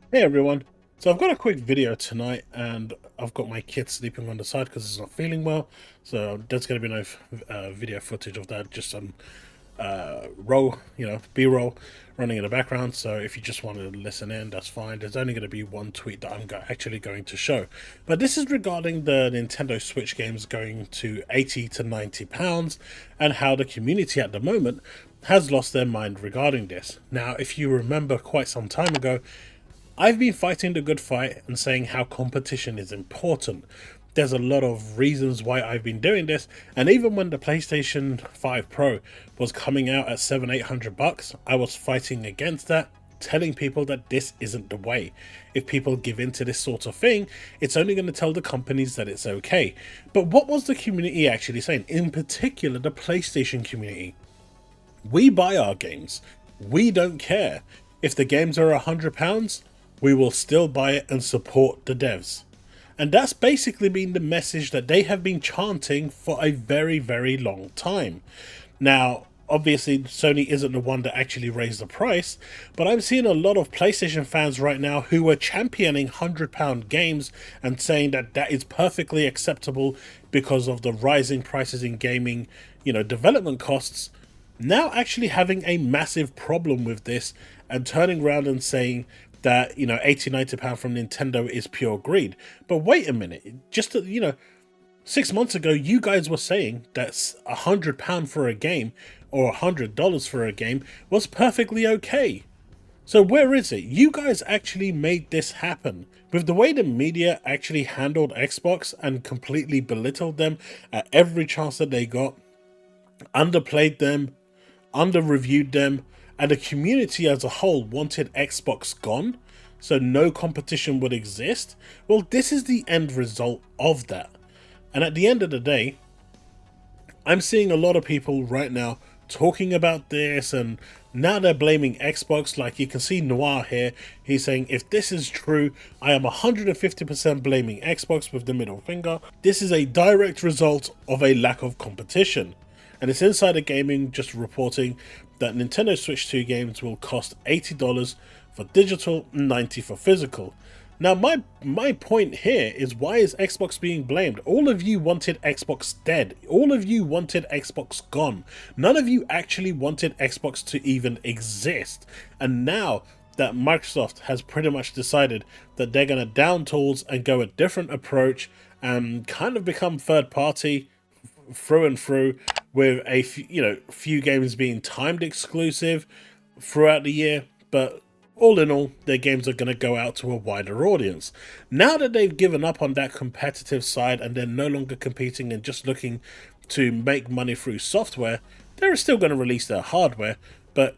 Hey everyone, so I've got a quick video tonight and I've got my kid sleeping on the side because he's not feeling well, so there's going to be no video footage of that, just some B-roll running in the background. So if you just want to listen in, that's fine. There's only going to be one tweet that I'm actually going to show, but this is regarding the Nintendo Switch games going to 80 to 90 pounds and how the community at the moment has lost their mind regarding this. Now, if you remember quite some time ago, I've been fighting the good fight and saying how competition is important. There's a lot of reasons why I've been doing this, and even when the PlayStation 5 Pro was coming out at $700-800, I was fighting against that, telling people that this isn't the way. If people give in to this sort of thing, it's only going to tell the companies that it's okay. But what was the community actually saying? In particular, the PlayStation community. We buy our games. We don't care. If the games are £100, we will still buy it and support the devs. And that's basically been the message that they have been chanting for a very, very long time. Now, obviously, Sony isn't the one that actually raised the price, but I'm seeing a lot of PlayStation fans right now who are championing £100 games and saying that that is perfectly acceptable because of the rising prices in gaming, development costs, now actually having a massive problem with this and turning around and saying that 80-90 pound from Nintendo is pure greed. But wait a minute, just 6 months ago you guys were saying that £100 for a game or $100 for a game was perfectly okay. So where is it? You guys actually made this happen. With the way the media actually handled Xbox and completely belittled them at every chance that they got, underplayed them, under-reviewed them, and the community as a whole wanted Xbox gone, so no competition would exist. Well, this is the end result of that. And at the end of the day, I'm seeing a lot of people right now talking about this, and now they're blaming Xbox. Like you can see Noir here, he's saying, if this is true, I am 150% blaming Xbox with the middle finger. This is a direct result of a lack of competition. And it's Insider Gaming just reporting that Nintendo Switch 2 games will cost $80 for digital and $90 for physical. Now my point here is, why is Xbox being blamed? All of you wanted Xbox dead. All of you wanted Xbox gone. None of you actually wanted Xbox to even exist. And now that Microsoft has pretty much decided that they're going to down tools and go a different approach and kind of become third party through and through, with a few games being timed exclusive throughout the year, but all in all, their games are going to go out to a wider audience. Now that they've given up on that competitive side and they're no longer competing and just looking to make money through software, they're still going to release their hardware, but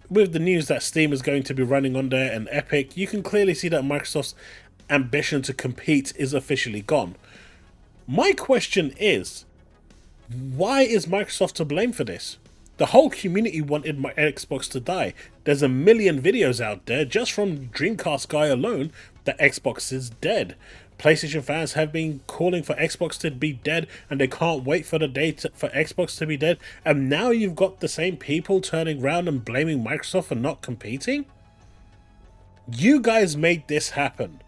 with the news that Steam is going to be running on there and Epic, you can clearly see that Microsoft's ambition to compete is officially gone. My question is, why is Microsoft to blame for this? The whole community wanted my Xbox to die. There's a million videos out there just from Dreamcast guy alone that Xbox is dead. PlayStation fans have been calling for Xbox to be dead, and they can't wait for the day for Xbox to be dead. And now you've got the same people turning around and blaming Microsoft for not competing? You guys made this happen.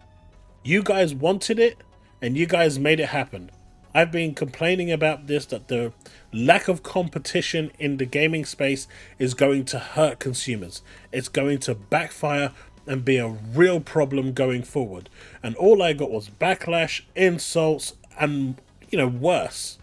You guys wanted it, and you guys made it happen. I've been complaining about this, that the lack of competition in the gaming space is going to hurt consumers. It's going to backfire and be a real problem going forward. And all I got was backlash, insults, and, worse.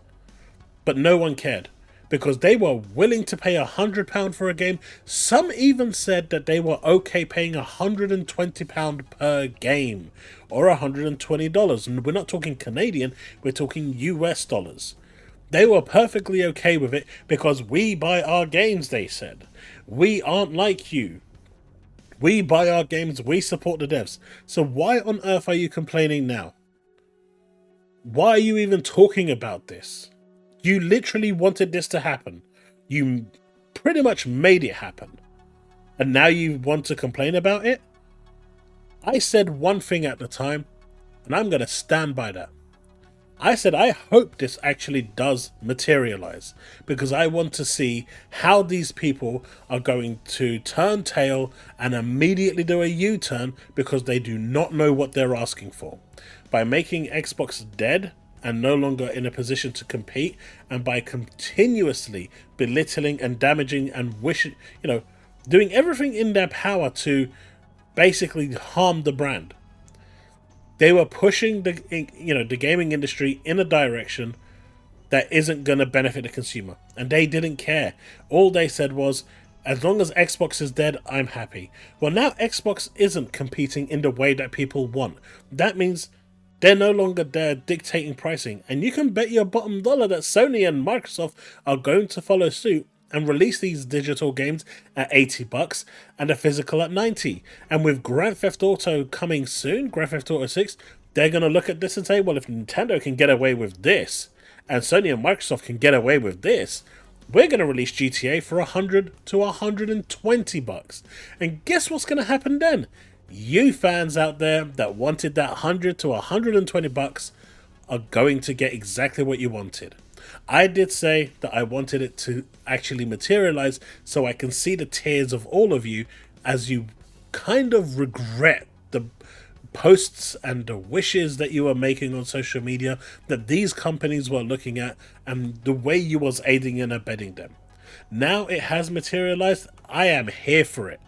But no one cared, because they were willing to pay £100 for a game. Some even said that they were okay paying £120 per game, or $120. And we're not talking Canadian, we're talking US dollars. They were perfectly okay with it because we buy our games, they said. We aren't like you. We buy our games, we support the devs. So why on earth are you complaining now? Why are you even talking about this? You literally wanted this to happen. You pretty much made it happen. And now you want to complain about it? I said one thing at the time, and I'm going to stand by that. I said I hope this actually does materialize, because I want to see how these people are going to turn tail and immediately do a U-turn because they do not know what they're asking for. By making Xbox dead and no longer in a position to compete, and by continuously belittling and damaging and doing everything in their power to basically harm the brand. They were pushing the gaming industry in a direction that isn't going to benefit the consumer, and they didn't care. All they said was, as long as Xbox is dead, I'm happy. Well, now Xbox isn't competing in the way that people want. That means they're no longer there dictating pricing, and you can bet your bottom dollar that Sony and Microsoft are going to follow suit and release these digital games at $80 and a physical at $90. And with Grand Theft Auto coming soon, Grand Theft Auto 6, they're going to look at this and say, well, if Nintendo can get away with this, and Sony and Microsoft can get away with this, we're going to release GTA for $100 to $120. And guess what's going to happen then? You fans out there that wanted that $100 to $120 are going to get exactly what you wanted. I did say that I wanted it to actually materialize so I can see the tears of all of you as you kind of regret the posts and the wishes that you were making on social media that these companies were looking at, and the way you was aiding and abetting them. Now it has materialized. I am here for it.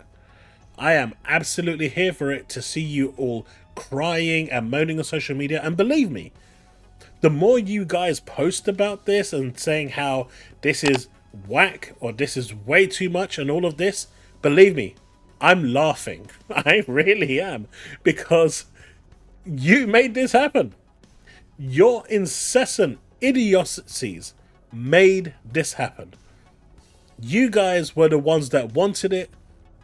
I am absolutely here for it, to see you all crying and moaning on social media. And believe me, the more you guys post about this and saying how this is whack or this is way too much and all of this, believe me, I'm laughing. I really am, because you made this happen. Your incessant idiocies made this happen. You guys were the ones that wanted it,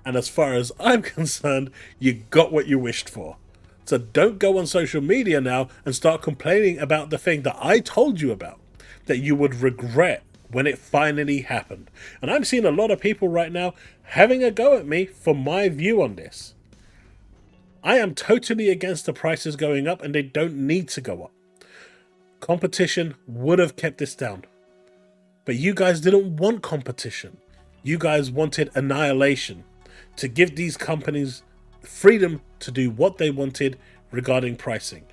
and as far as I'm concerned, you got what you wished for. So don't go on social media now and start complaining about the thing that I told you about, that you would regret when it finally happened. And I'm seeing a lot of people right now having a go at me for my view on this. I am totally against the prices going up, and they don't need to go up. Competition would have kept this down. But you guys didn't want competition. You guys wanted annihilation, to give these companies freedom to do what they wanted regarding pricing.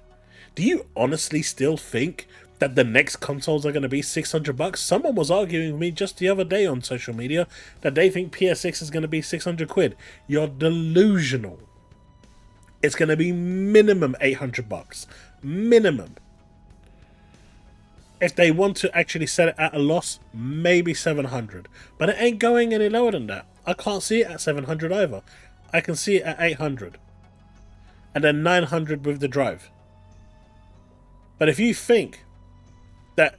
Do you honestly still think that the next consoles are going to be $600? Someone was arguing with me just the other day on social media that they think PS6 is going to be 600 quid. You're delusional. It's going to be minimum $800. Minimum. If they want to actually set it at a loss, maybe 700. But it ain't going any lower than that. I can't see it at 700 either. I can see it at 800. And then 900 with the drive. But if you think that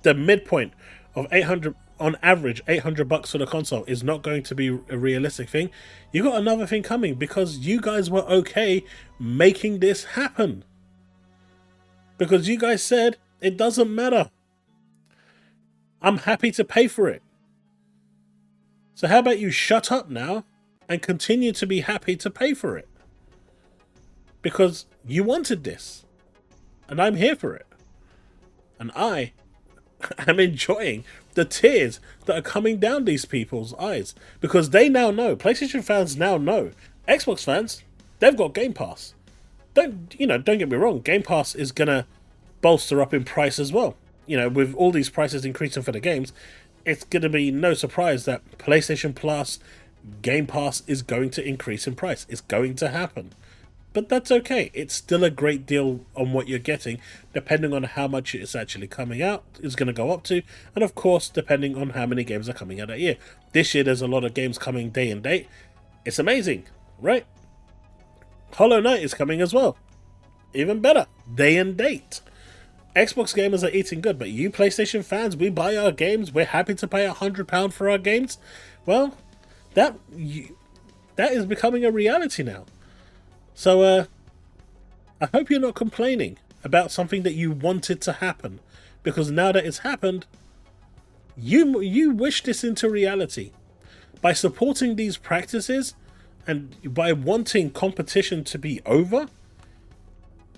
the midpoint of 800, on average, $800 for the console is not going to be a realistic thing, you got another thing coming, because you guys were okay making this happen. Because you guys said, it doesn't matter. I'm happy to pay for it. So how about you shut up now and continue to be happy to pay for it? Because you wanted this. And I'm here for it. And I am enjoying the tears that are coming down these people's eyes. Because they now know, PlayStation fans now know, Xbox fans, they've got Game Pass. Don't get me wrong, Game Pass is going to bolster up in price as well. With all these prices increasing for the games, it's going to be no surprise that PlayStation Plus, Game Pass is going to increase in price. It's going to happen. But that's okay. It's still a great deal on what you're getting, depending on how much it's actually coming out, is going to go up to, and of course, depending on how many games are coming out that year. This year, there's a lot of games coming day and date. It's amazing, right? Hollow Knight is coming as well. Even better, day and date. Xbox gamers are eating good, but you PlayStation fans, we buy our games, we're happy to pay £100 for our games. Well, that is becoming a reality now. So, I hope you're not complaining about something that you wanted to happen, because now that it's happened, you wish this into reality. By supporting these practices and by wanting competition to be over,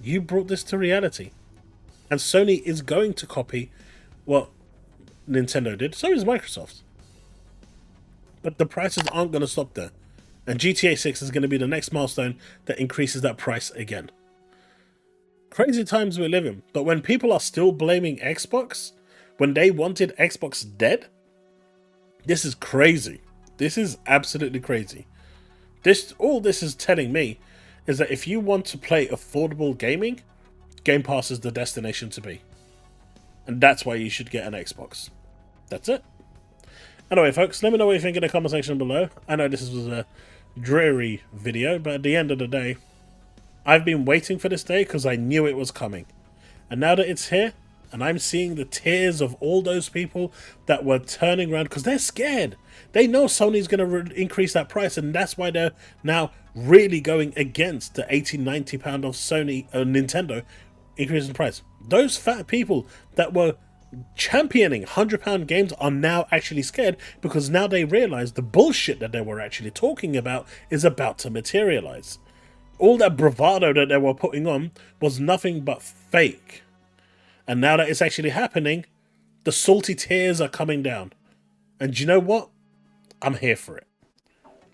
you brought this to reality. And Sony is going to copy what Nintendo did. So is Microsoft. But the prices aren't going to stop there. And GTA 6 is going to be the next milestone that increases that price again. Crazy times we live in. But when people are still blaming Xbox, when they wanted Xbox dead, this is crazy. This is absolutely crazy. All this is telling me is that if you want to play affordable gaming, Game Pass is the destination to be. And that's why you should get an Xbox. That's it. Anyway, folks, let me know what you think in the comment section below. I know this was a dreary video, but at the end of the day, I've been waiting for this day because I knew it was coming. And now that it's here, and I'm seeing the tears of all those people that were turning around because they're scared. They know Sony's going to increase that price, and that's why they're now really going against the £80–90 of Nintendo increasing the price. Those fat people that were championing £100 games are now actually scared because now they realize the bullshit that they were actually talking about is about to materialize. All that bravado that they were putting on was nothing but fake. And now that it's actually happening, the salty tears are coming down. And you know what? I'm here for it.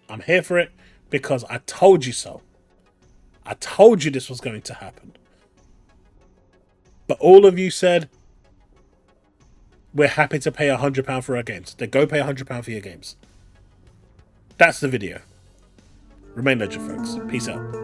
I'm here for it because I told you so. I told you this was going to happen. But all of you said, we're happy to pay £100 for our games. Then go pay £100 for your games. That's the video. Remain legend, folks. Peace out.